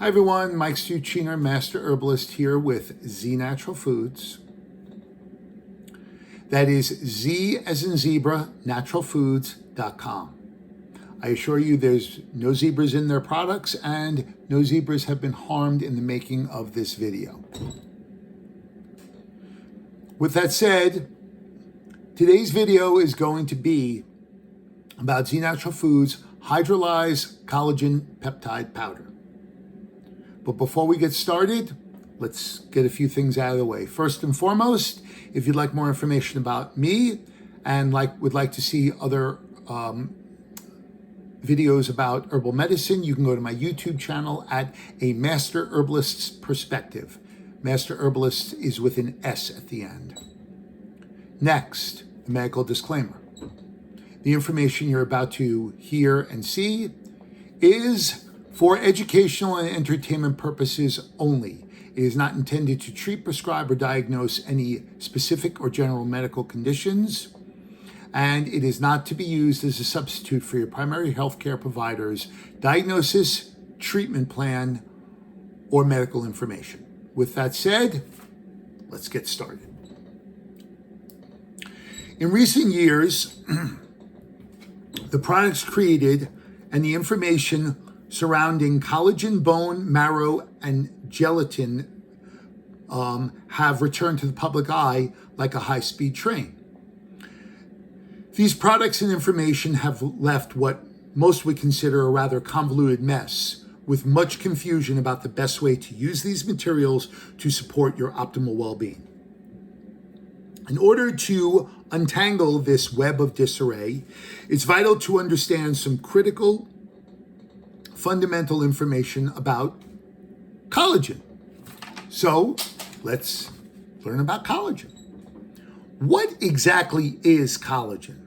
Hi everyone, Mike Stuchiner, Master Herbalist here with Z Natural Foods. That is Z as in zebra, naturalfoods.com. I assure you there's no zebras in their products and no zebras have been harmed in the making of this video. With that said, today's video is going to be about Z Natural Foods Hydrolyzed Collagen Peptide Powder. But before we get started, let's get a few things out of the way. First and foremost, if you'd like more information about me and would like to see other videos about herbal medicine, you can go to my YouTube channel at A Master Herbalist's Perspective. Master Herbalist is with an S at the end. Next, the medical disclaimer. The information you're about to hear and see is for educational and entertainment purposes only. It is not intended to treat, prescribe, or diagnose any specific or general medical conditions, and it is not to be used as a substitute for your primary healthcare provider's diagnosis, treatment plan, or medical information. With that said, let's get started. In recent years, the products created and the information surrounding collagen, bone, marrow, and gelatin have returned to the public eye like a high-speed train. These products and information have left what most would consider a rather convoluted mess, with much confusion about the best way to use these materials to support your optimal well-being. In order to untangle this web of disarray, it's vital to understand some critical fundamental information about collagen. So let's learn about collagen. What exactly is collagen?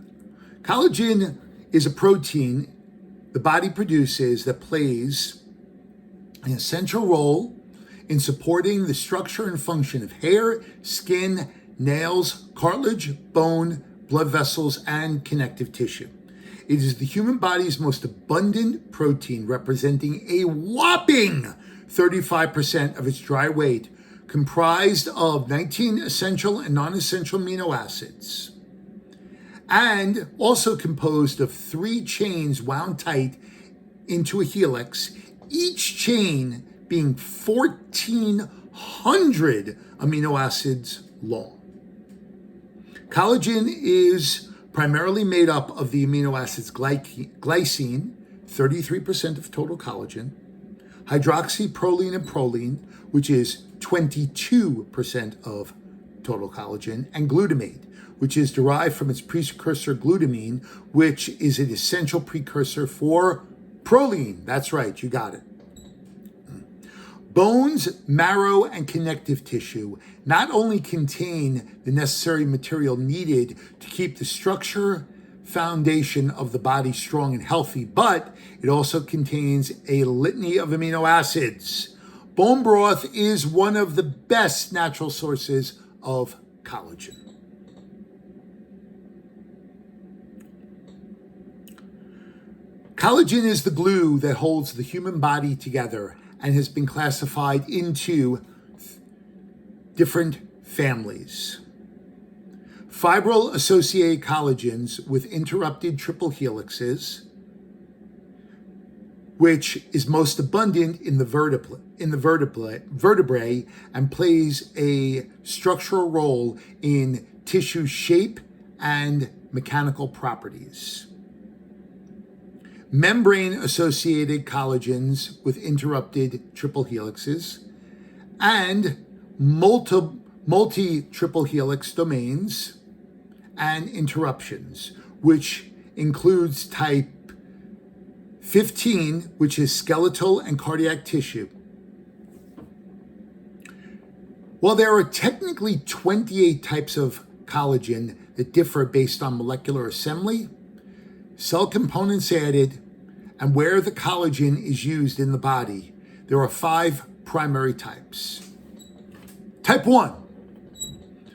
Collagen is a protein the body produces that plays an essential role in supporting the structure and function of hair, skin, nails, cartilage, bone, blood vessels, and connective tissue. It is the human body's most abundant protein, representing a whopping 35% of its dry weight, comprised of 19 essential and non-essential amino acids, and also composed of 3 chains wound tight into a helix, each chain being 1,400 amino acids long. Collagen is primarily made up of the amino acids glycine, 33% of total collagen, hydroxyproline and proline, which is 22% of total collagen, and glutamate, which is derived from its precursor glutamine, which is an essential precursor for proline. That's right, you got it. Bones, marrow, and connective tissue not only contain the necessary material needed to keep the structure foundation of the body strong and healthy, but it also contains a litany of amino acids. Bone broth is one of the best natural sources of collagen. Collagen is the glue that holds the human body together and has been classified into different families. Fibril-associated collagens with interrupted triple helixes, which is most abundant in the vertebrae and plays a structural role in tissue shape and mechanical properties. Membrane-associated collagens with interrupted triple helixes, and multi-triple helix domains and interruptions, which includes type 15, which is skeletal and cardiac tissue. While there are technically 28 types of collagen that differ based on molecular assembly, cell components added, and where the collagen is used in the body, there are 5 primary types. Type 1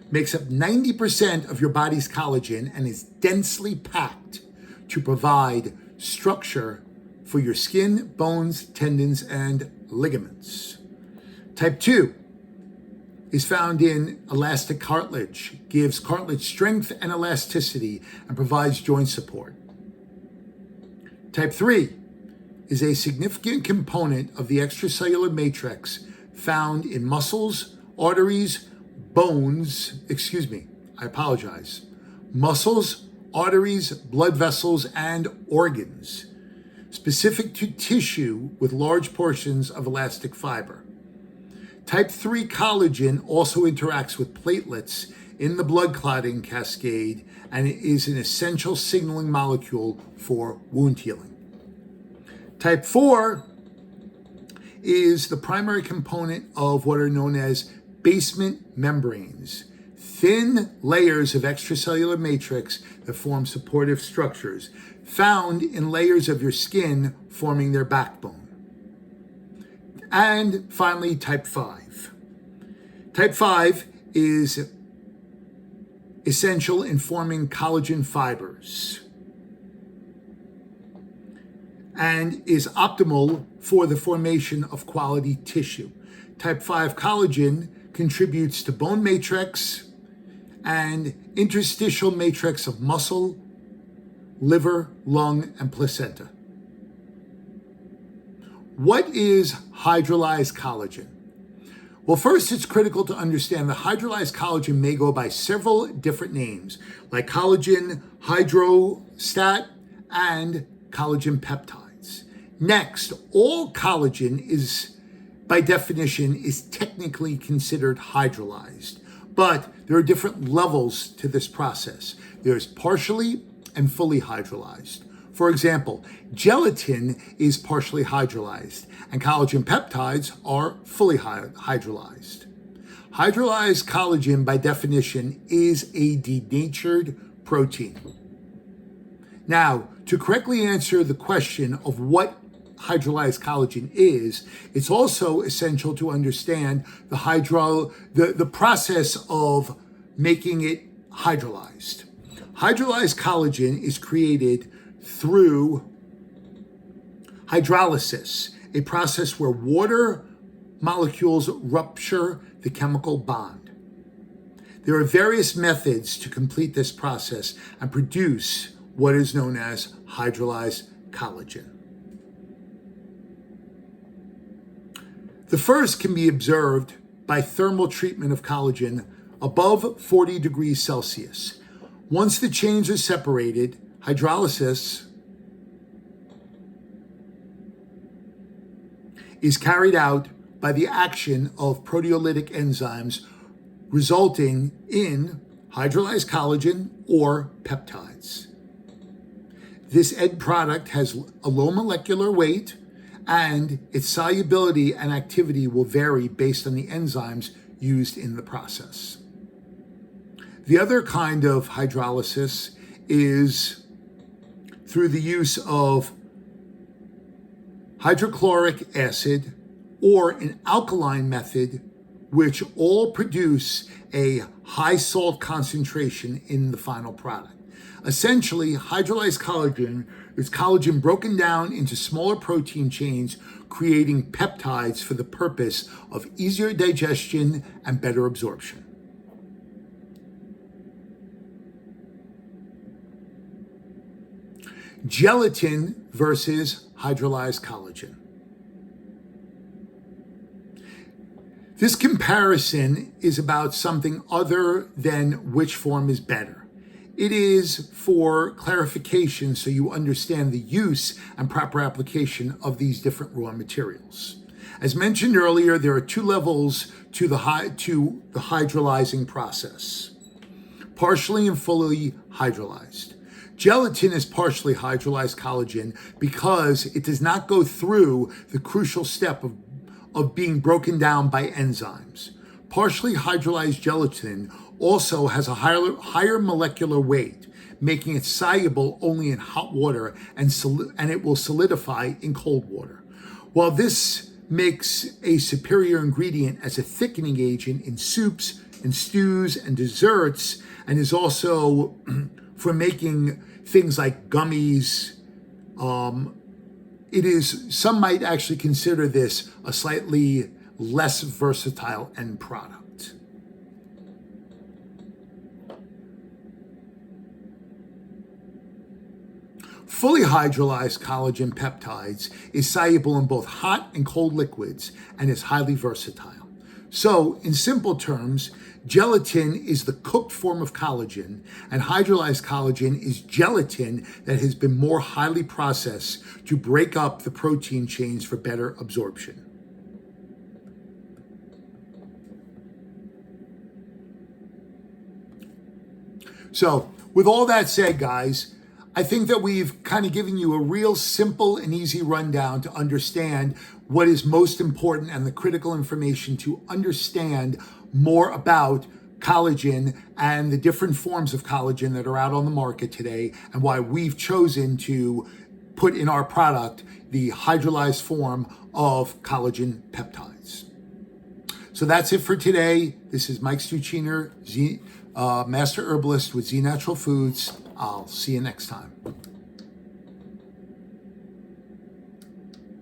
makes up 90% of your body's collagen and is densely packed to provide structure for your skin, bones, tendons, and ligaments. Type 2 is found in elastic cartilage, gives cartilage strength and elasticity, and provides joint support. Type 3 is a significant component of the extracellular matrix found in muscles, arteries, muscles, arteries, blood vessels, and organs, specific to tissue with large portions of elastic fiber. Type 3 collagen also interacts with platelets in the blood clotting cascade and is an essential signaling molecule for wound healing. Type 4 is the primary component of what are known as basement membranes, thin layers of extracellular matrix that form supportive structures, found in layers of your skin forming their backbone. And finally, type 5. Type 5 is essential in forming collagen fibers and is optimal for the formation of quality tissue. Type 5 collagen contributes to bone matrix and interstitial matrix of muscle, liver, lung, and placenta. What is hydrolyzed collagen? Well, first, it's critical to understand that hydrolyzed collagen may go by several different names, like collagen hydrostat and collagen peptides. Next, all collagen is, by definition, is technically considered hydrolyzed, but there are different levels to this process. There's partially and fully hydrolyzed. For example, gelatin is partially hydrolyzed, and collagen peptides are fully hydrolyzed. Hydrolyzed collagen, by definition, is a denatured protein. Now, to correctly answer the question of what hydrolyzed collagen is, it's also essential to understand the process of making it hydrolyzed. Hydrolyzed collagen is created through hydrolysis, a process where water molecules rupture the chemical bond. There are various methods to complete this process and produce what is known as hydrolyzed collagen. The first can be observed by thermal treatment of collagen above 40 degrees Celsius. Once the chains are separated, hydrolysis is carried out by the action of proteolytic enzymes, resulting in hydrolyzed collagen or peptides. This end product has a low molecular weight, and its solubility and activity will vary based on the enzymes used in the process. The other kind of hydrolysis is through the use of hydrochloric acid or an alkaline method, which all produce a high salt concentration in the final product. Essentially, hydrolyzed collagen is collagen broken down into smaller protein chains, creating peptides for the purpose of easier digestion and better absorption. Gelatin versus hydrolyzed collagen. This comparison is about something other than which form is better. It is for clarification so you understand the use and proper application of these different raw materials. As mentioned earlier, there are two levels to the hydrolyzing process: partially and fully hydrolyzed. Gelatin is partially hydrolyzed collagen because it does not go through the crucial step of being broken down by enzymes. Partially hydrolyzed gelatin also has a higher molecular weight, making it soluble only in hot water, and it will solidify in cold water. While this makes a superior ingredient as a thickening agent in soups and stews and desserts, and is also for making things like gummies, it is, some might actually consider this a slightly less versatile end product. Fully hydrolyzed collagen peptides is soluble in both hot and cold liquids and is highly versatile. So, in simple terms, gelatin is the cooked form of collagen, and hydrolyzed collagen is gelatin that has been more highly processed to break up the protein chains for better absorption. So, with all that said, guys, I think that we've kind of given you a real simple and easy rundown to understand what is most important and the critical information to understand more about collagen and the different forms of collagen that are out on the market today, and why we've chosen to put in our product the hydrolyzed form of collagen peptides. So that's it for today. This is Mike Stuchiner, Master Herbalist with Z Natural Foods. I'll see you next time.